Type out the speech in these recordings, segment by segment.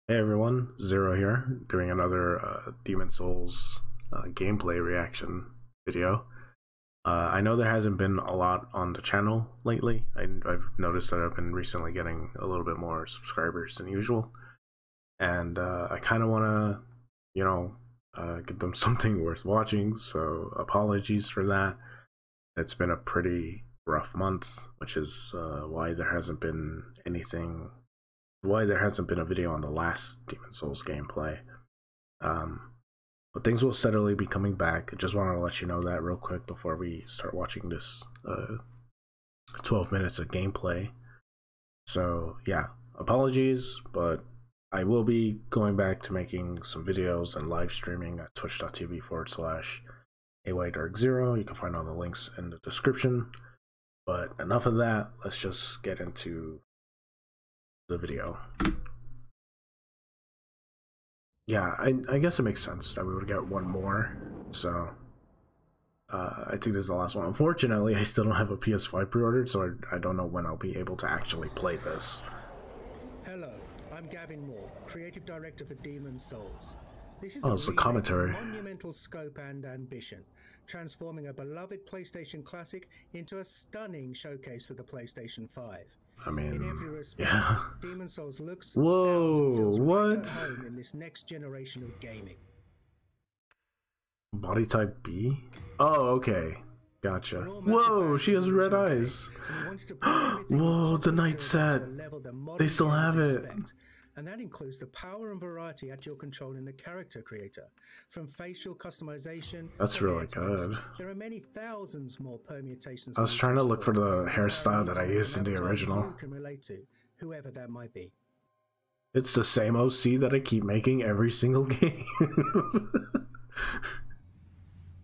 Hey everyone, Zero here, doing another Demon Souls gameplay reaction video. I know there hasn't been a lot on the channel lately. I've noticed that I've been recently getting a little bit more subscribers than usual. And I kind of want to, give them something worth watching, so apologies for that. It's been a pretty rough month, which is why there hasn't been a video on the last Demon Souls gameplay. But things will steadily be coming back. I just wanted to let you know that real quick before we start watching this 12 minutes of gameplay. So yeah, apologies, but I will be going back to making some videos and live streaming at twitch.tv/Aydarkzero. You can find all the links in the description. But enough of that, let's just get into the video. Yeah, I guess it makes sense that we would get one more, so I think this is the last one. Unfortunately, I still don't have a PS5 pre-ordered, so I don't know when I'll be able to actually play this. Hello, I'm Gavin Moore, creative director for Demon Souls. This is it's a commentary. Monumental scope and ambition, transforming a beloved PlayStation classic into a stunning showcase for the PlayStation 5. I mean, in every respect, yeah. Demon Souls looks, whoa, sounds, and feels what? right at home in this next generation of gaming. Body type B? Oh, okay. Gotcha. Whoa, she has red eyes. Whoa, the night set. They still have it. And that includes the power and variety at your control in the character creator. From facial customization. That's really good. There are many thousands more permutations. I was trying to look for the hairstyle that I used in the original. You can relate to, whoever that might be. It's the same OC that I keep making every single game.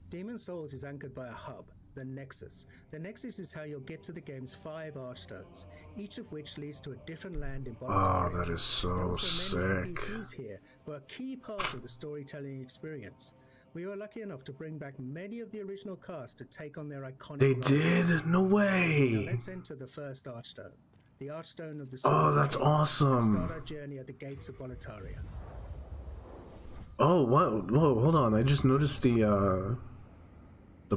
Demon Souls is anchored by a hub, the Nexus. The Nexus is how you'll get to the game's 5 Archstones, each of which leads to a different land in BOLETARIA. Oh, that is so sick. NPCs here were a key part of the storytelling experience. We were lucky enough to bring back many of the original cast to take on their iconic They roles. did? No way! Now let's enter the first Archstone, the Archstone of the Oh, that's awesome! Start our journey at the gates of BOLETARIA. Oh, what? Whoa, hold on. I just noticed the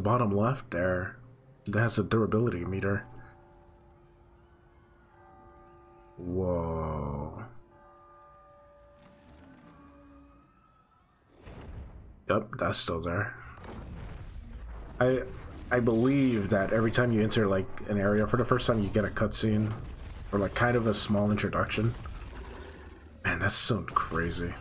bottom left there. That has a durability meter. Whoa. Yep, that's still there. I believe that every time you enter like an area for the first time, you get a cutscene or like kind of a small introduction. Man, that's so crazy.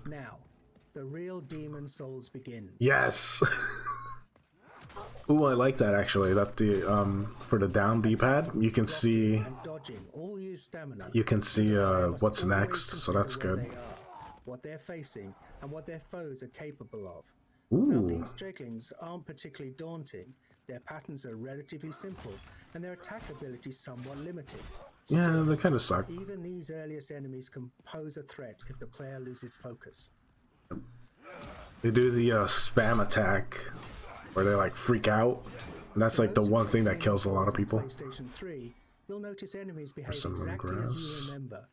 Now, the real Demon Souls begins. Yes. Ooh, I like that actually. That the for the down D-pad, you can see what's next, so that's good. What they're facing and what their foes are capable of. Ooh. Now, these Draglings aren't particularly daunting. Their patterns are relatively simple, and their attack ability somewhat limited. Yeah, they kind of suck. Even these earliest enemies can pose a threat if the player loses focus. They do the spam attack, where they like freak out, and that's like the one thing that kills a lot of people. PlayStation 3, you'll notice enemies behave exactly as you remember.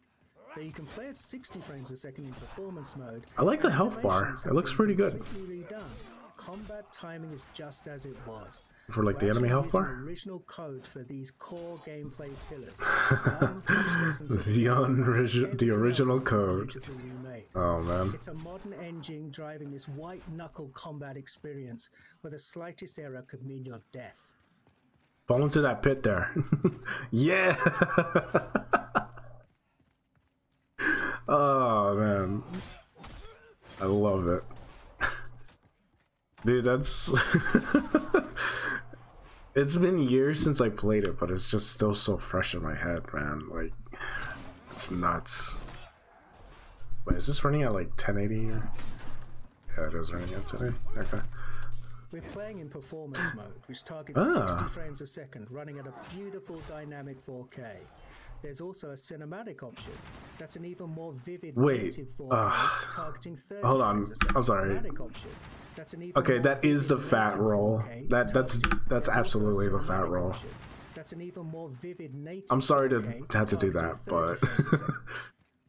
Though you can play at 60 frames a second in performance mode. I like the health bar. It looks pretty good. Combat timing is just as it was. For like the enemy health bar? Original code for these core gameplay pillars. the original code. Oh man. It's a modern engine driving this white knuckle combat experience where the slightest error could mean your death. Fall into that pit there. Yeah. Oh man. I love it. Dude, that's it's been years since I played it, but it's just still so fresh in my head, man. Like, it's nuts. Wait, is this running at like 1080? Or... Yeah, it is running at 1080. Okay. We're playing in performance mode, which targets 60 frames a second, running at a beautiful dynamic 4K. There's also a cinematic option. That's an even more vivid Wait, native 4K targeting 30 hold on. frames a second. I'm sorry. Cinematic option. That's an even Okay, more that is the vivid fat native roll. 4K That's targeting- that's there's also a absolutely the fat cinematic roll. option. That's an even more vivid native I'm sorry to 4K have to do targeting that, but 30 frames a second.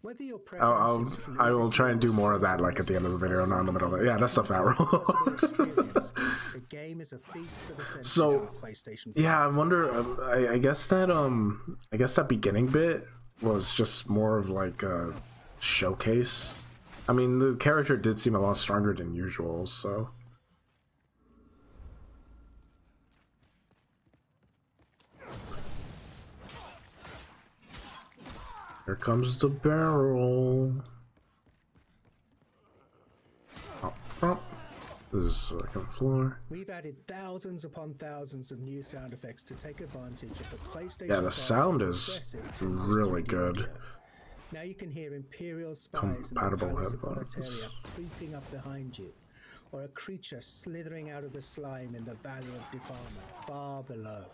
Whether your preference is I will try and do fluidity more or of that like at the end of the video, not in the middle of it. Yeah, that's the fat possible roll. experience, the game is a feast for the senses So, on PlayStation 5. Yeah, I wonder. I guess that beginning bit was just more of like a showcase. I mean, the character did seem a lot stronger than usual, so. Here comes the barrel. Oh. This is second floor. We've added thousands upon thousands of new sound effects to take advantage of the PlayStation. Yeah, the 5's sound is impressive really audio. good. Now you can hear Imperial spies in the Compatible palace of headphones. BOLETARIA creeping up behind you, or a creature slithering out of the slime in the Valley of Defilement far below.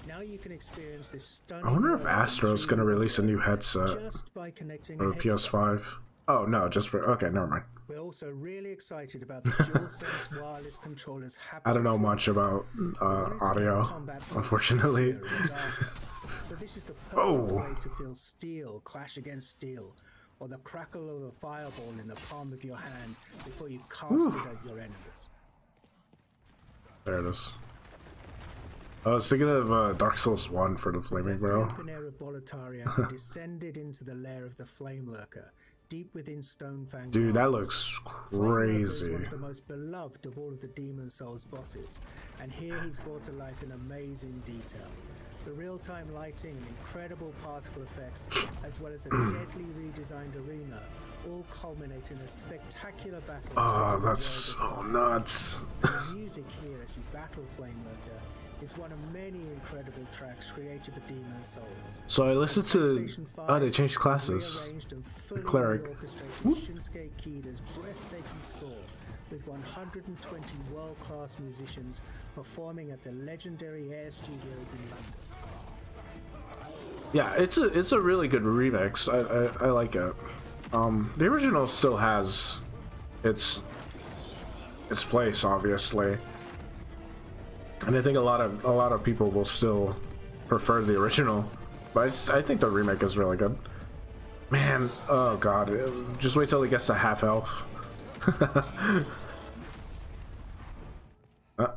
Now you can experience this stunning. I wonder if world in Astro's gonna 3D release a new headset just by connecting or a headset. PS5. Oh no, just for okay, never mind. We're also really excited about the DualSense wireless controller's haptic. I don't know much about audio, unfortunately. So this is the perfect Oh. way to feel steel clash against steel, or the crackle of a fireball in the palm of your hand before you cast it at your enemies. There it is. I was thinking of Dark Souls 1 for the flaming The barrel. open air of BOLETARIA descended into the lair of the Flame Lurker, deep within Stonefang. Dude, that Mines. looks Flame Lurker is crazy. one of the most beloved of all of the Demon Souls bosses, and here he's brought to life in amazing detail. The real-time lighting and incredible particle effects, as well as a deadly redesigned arena, all culminate in a spectacular battle. Oh, set in the that's world of so fire. nuts. The music here as you battle Flame Lurker is one of many incredible tracks created for Demon Souls. So I listened to. PlayStation 5 Oh, they changed classes. rearranged and fully Cleric. reorchestrated Shinsuke Kida's breathtaking score with 120 world-class musicians performing at the legendary Air Studios in London. Yeah, it's a really good remix. I like it. The original still has its place, obviously, and I think a lot of people will still prefer the original. But I think the remake is really good. Man, oh god, just wait till he gets to half health.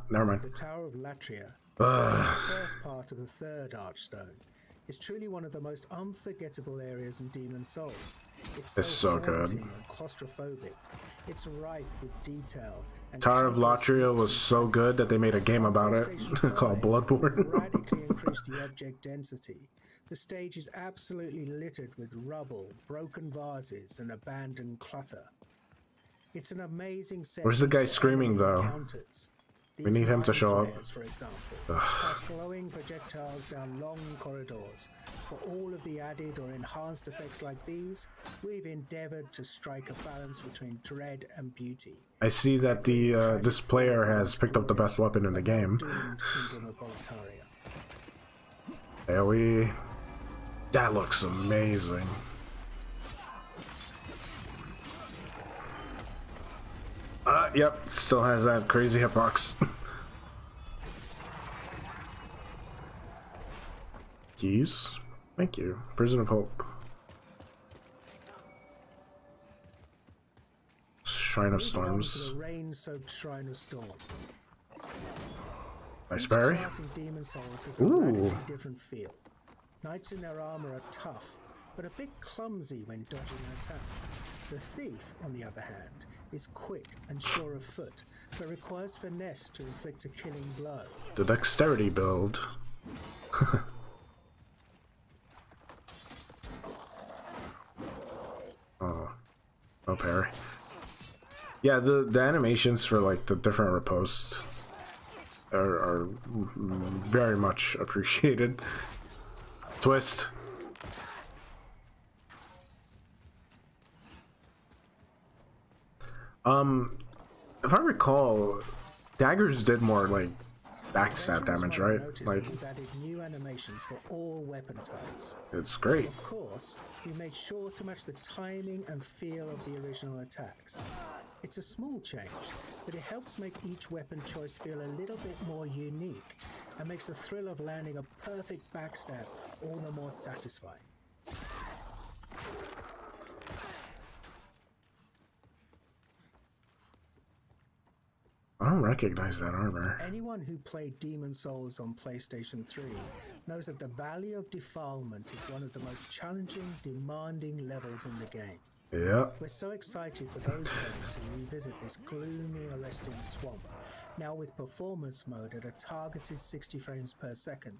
Never mind. The Tower of Latria, the first part of the third Archstone, is truly one of the most unforgettable areas in Demon Souls. It's so good. haunting and claustrophobic. It's rife with detail. And Tower of countless Latria was sneaks so and good that they made a game about it PlayStation called 5 Bloodborne. radically increased the object density. The stage is absolutely littered with rubble, broken vases, and abandoned clutter. It's an amazing set. Where's the guy screaming, though? We need him to show up. For example, cast glowing projectiles down long corridors. For all of the added or enhanced effects like these, we've endeavored to strike a balance between dread and beauty. I see that the this player has picked up the best weapon in the game. Doomed Kingdom of BOLETARIA. AoE. That looks amazing. Yep, still has that crazy hitbox. Keys? Thank you. Prison of Hope. Shrine of Moving on to Storms. the rain-soaked Shrine of Storms. Nice Each berry. class in Demon Souls has a Ooh. radically different feel. Knights in their armor are tough, but a bit clumsy when dodging an attack. The thief, on the other hand, is quick and sure of foot, but requires finesse to inflict a killing blow. The dexterity build. Oh, no parry. Yeah, the animations for like the different riposte are very much appreciated. Twist. If I recall, daggers did more like backstab damage, right? Like, we've added new animations for all weapon types. it's great. Of course, we made sure to match the timing and feel of the original attacks. It's a small change, but it helps make each weapon choice feel a little bit more unique and makes the thrill of landing a perfect backstab all the more satisfying. I don't recognize that armor. Anyone who played Demon's Souls on PlayStation 3 knows that the Valley of Defilement is one of the most challenging, demanding levels in the game. Yeah. We're so excited for those players to revisit this gloomy, arresting swamp, now with performance mode at a targeted 60 frames per second.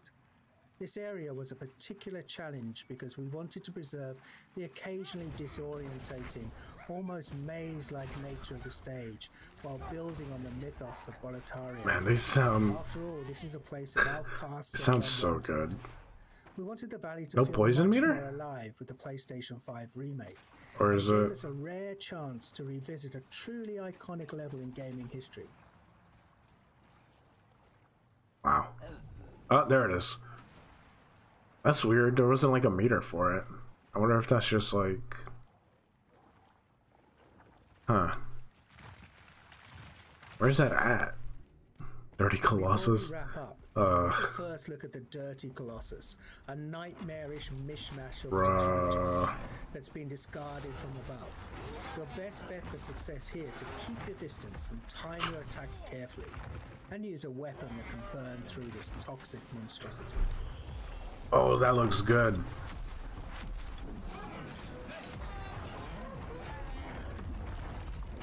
This area was a particular challenge because we wanted to preserve the occasionally disorientating, almost maze-like nature of the stage while building on the mythos of BOLETARIA. Man, they sound... After all, this is a place of outcasts. It sounds so good. We wanted the valley to No feel poison much meter? more alive with the PlayStation 5 remake. Or is It it... gave us a rare chance to revisit a truly iconic level in gaming history. Wow. Oh, there it is. That's weird. There wasn't like a meter for it. I wonder if that's just like... Huh. Where's that at? Dirty Colossus? Before we wrap up, let's first look at the Dirty Colossus, a nightmarish mishmash of technologies that's been discarded from above. Your best bet for success here is to keep your distance and time your attacks carefully, and use a weapon that can burn through this toxic monstrosity. Oh, that looks good.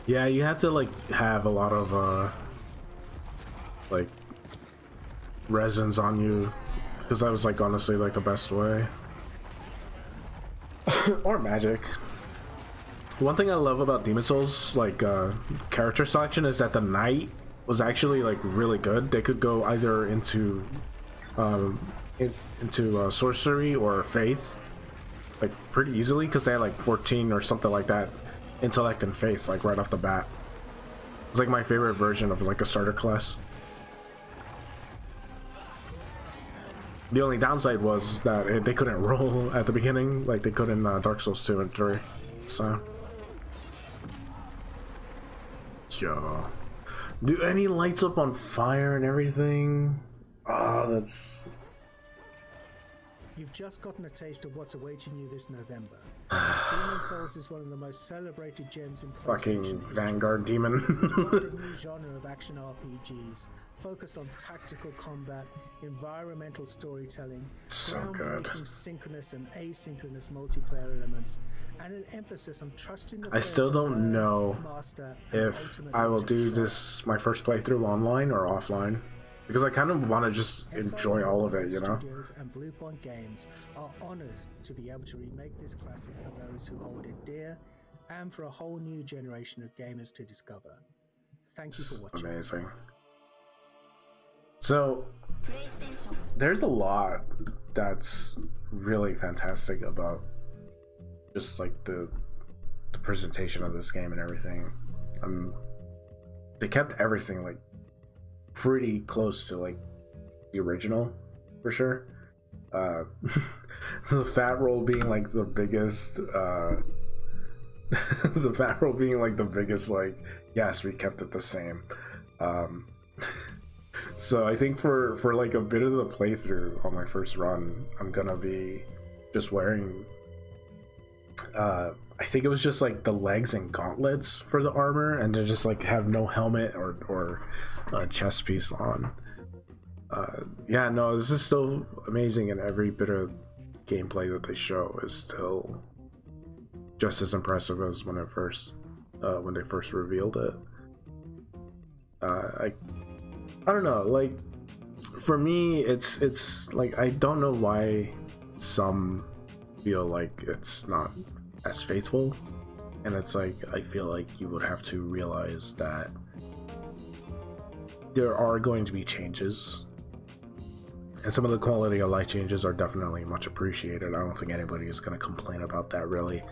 Yeah, you have to like have a lot of like resins on you, because that was like honestly like the best way. Or magic. One thing I love about Demon's Souls like character selection is that the knight was actually like really good. They could go either into sorcery or faith like pretty easily, because they had like 14 or something like that intellect and faith like right off the bat. It's like my favorite version of like a starter class. The only downside was that they couldn't roll at the beginning like they could in Dark Souls 2 and 3. So yo, do any lights up on fire and everything? Oh, that's... You've just gotten a taste of what's awaiting you this November. Demon's Souls is one of the most celebrated gems in PlayStation fucking history. Vanguard Demon. A new genre of action RPGs, focus on tactical combat, environmental storytelling, So good. groundbreaking synchronous and asynchronous multiplayer elements, and an emphasis on trusting the I player still to don't learn, know master, and if ultimately I will take do triumph. this my first playthrough online or offline, because I kind of want to just enjoy all of it, you know? Studios and Bluepoint Games are honored to be able to remake this classic for those who hold it dear, and for a whole new generation of gamers to discover. Thank you for watching. Amazing. So, there's a lot that's really fantastic about just like the presentation of this game and everything. They kept everything like pretty close to like the original for sure. The fat roll being like the biggest the fat roll being like the biggest, like, yes, we kept it the same. So I think for like a bit of the playthrough on my first run, I'm gonna be just wearing I think it was just like the legs and gauntlets for the armor, and to just like have no helmet or chest piece on. Yeah, no, this is still amazing, and every bit of gameplay that they show is still just as impressive as when they first revealed it. I don't know, like for me it's like I don't know why some feel like it's not as faithful, and it's like I feel like you would have to realize that there are going to be changes, and some of the quality of life changes are definitely much appreciated. I don't think anybody is going to complain about that really,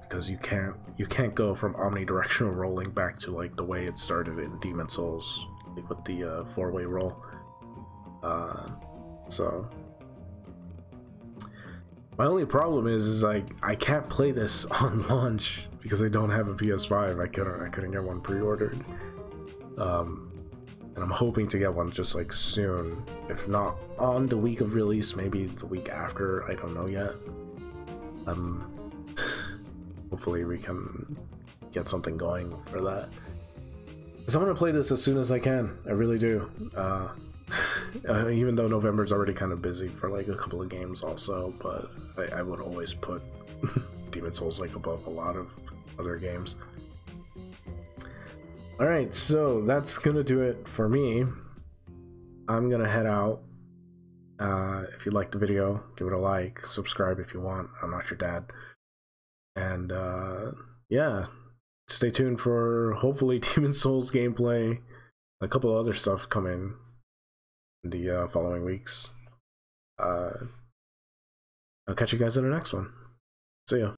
because you can't go from omnidirectional rolling back to like the way it started in Demon's Souls, like with the 4-way roll. So my only problem is like I can't play this on launch because I don't have a PS5. I couldn't get one pre-ordered. And I'm hoping to get one just like soon, if not on the week of release, maybe the week after. I don't know yet. Hopefully we can get something going for that. So I'm gonna play this as soon as I can. I really do. Even though November's already kind of busy for like a couple of games also, but I would always put Demon Souls like above a lot of other games. Alright, so that's gonna do it for me. I'm gonna head out. If you liked the video, give it a like, subscribe if you want. I'm not your dad. And yeah, stay tuned for hopefully Demon Souls gameplay, a couple of other stuff coming in the following weeks. I'll catch you guys in the next one. See ya.